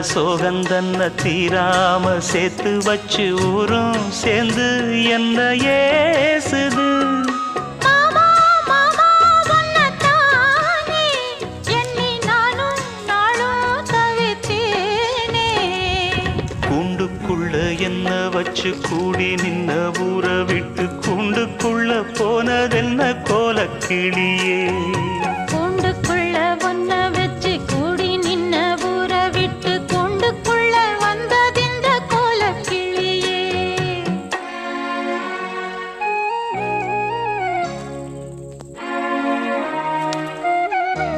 சோகந்தன்ன தீராம சேர்த்து வச்சு ஊரும் சேர்ந்து என்ன ஏசுது. கூண்டுக்குள்ள என்ன வச்சு கூடி நின்ன ஊற விட்டு கூண்டுக்குள்ள போனதென்ன கோலக்கிளியே.